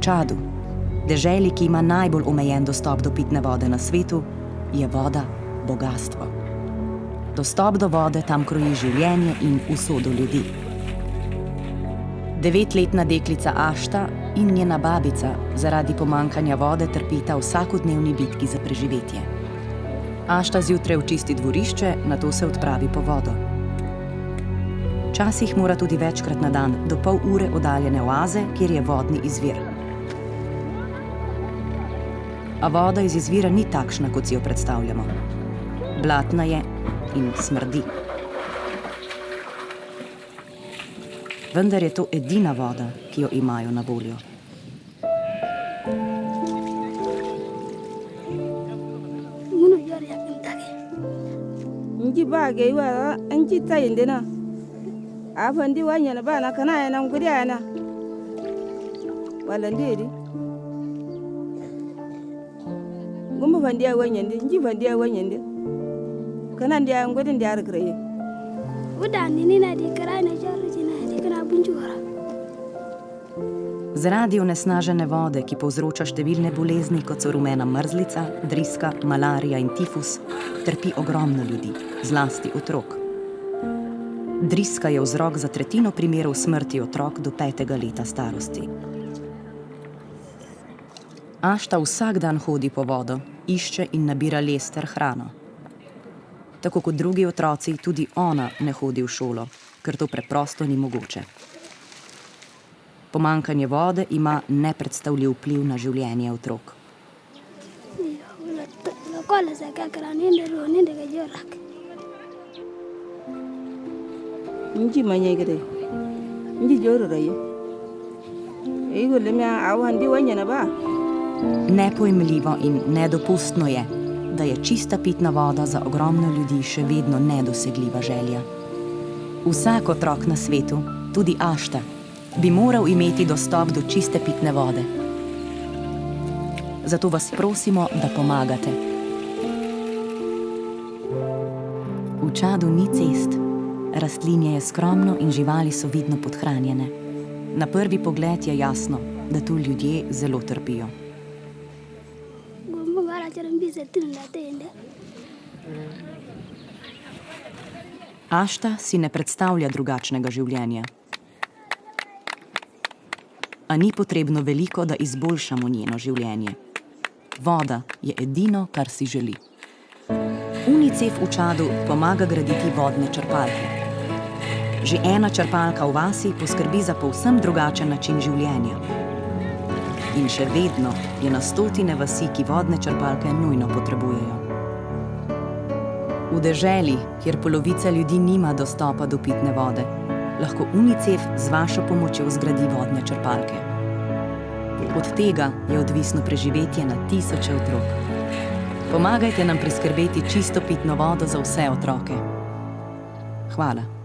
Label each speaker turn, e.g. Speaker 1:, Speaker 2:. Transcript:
Speaker 1: Čadu, deželi, ki ima najbolj omejen dostop do pitne vode na svetu, je voda bogastvo. Dostop do vode tam kroji življenje in usodo ljudi. 9-letna deklica Ašta in njena babica zaradi pomanjkanja vode trpita vsakodnevni bitki za preživetje. Ašta zjutraj očisti dvorišče, nato se odpravi po vodo. Včasih mora tudi večkrat na dan do pol ure oddaljene oaze, kjer je vodni izvir. A voda iz izvira ni takšna, kot si jo predstavljamo. Blatna je in smrdi. Vendar je to edina voda, ki jo imajo na voljo.
Speaker 2: Nji ba ga yiwa an ji ta yin dina. A fandi wanya na ba na kana yana ngudi yana. Wala ndiri. Gumba fandi ya wanya ndi, nji fandi ya wanya ndi. Kana ndi ya ngudi ndi har kare.
Speaker 3: Udani ni na di kara na jaru jina di kana bunjura.
Speaker 1: Zaradi onesnažene vode, ki povzroča številne bolezni, kot so rumena mrzlica, driska, malarija in tifus, trpi ogromno ljudi, zlasti otrok. Driska je vzrok za tretjino primerov smrti otrok do 5. leta starosti. Ašta vsak dan hodi po vodo, išče in nabira les ter hrano. Tako kot drugi otroci, tudi ona ne hodi v šolo, ker to preprosto ni mogoče. Pomanjkanje vode ima nepredstavljiv vpliv na življenje otrok.
Speaker 2: Nji manya gede. Nji joro raye. Ego le mia awan di wanya na ba.
Speaker 1: Nepojmljivo in nedopustno je, da je čista pitna voda za ogromno ljudi še vedno nedosegljiva želja. Vsak otrok na svetu, tudi Ašta, bi moral imeti dostop do čiste pitne vode. Zato vas prosimo, da pomagate. V Čadu ni cest, rastlinje je skromno in živali so vidno podhranjene. Na prvi pogled je jasno, da tu ljudje zelo trpijo. Ašta si ne predstavlja drugačnega življenja. A ni potrebno veliko, da izboljšamo njeno življenje. Voda je edino, kar si želi. UNICEF v Čadu pomaga graditi vodne črpalke. Že ena črpalka v vasi poskrbi za povsem drugačen način življenja. In še vedno je na stotine vasi, ki vodne črpalke nujno potrebujejo. V deželi, kjer polovica ljudi nima dostopa do pitne vode, lahko UNICEF z vašo pomočjo zgradi vodne črpalke. Od tega je odvisno preživetje na tisoče otrok. Pomagajte nam priskrbeti čisto pitno vodo za vse otroke. Hvala.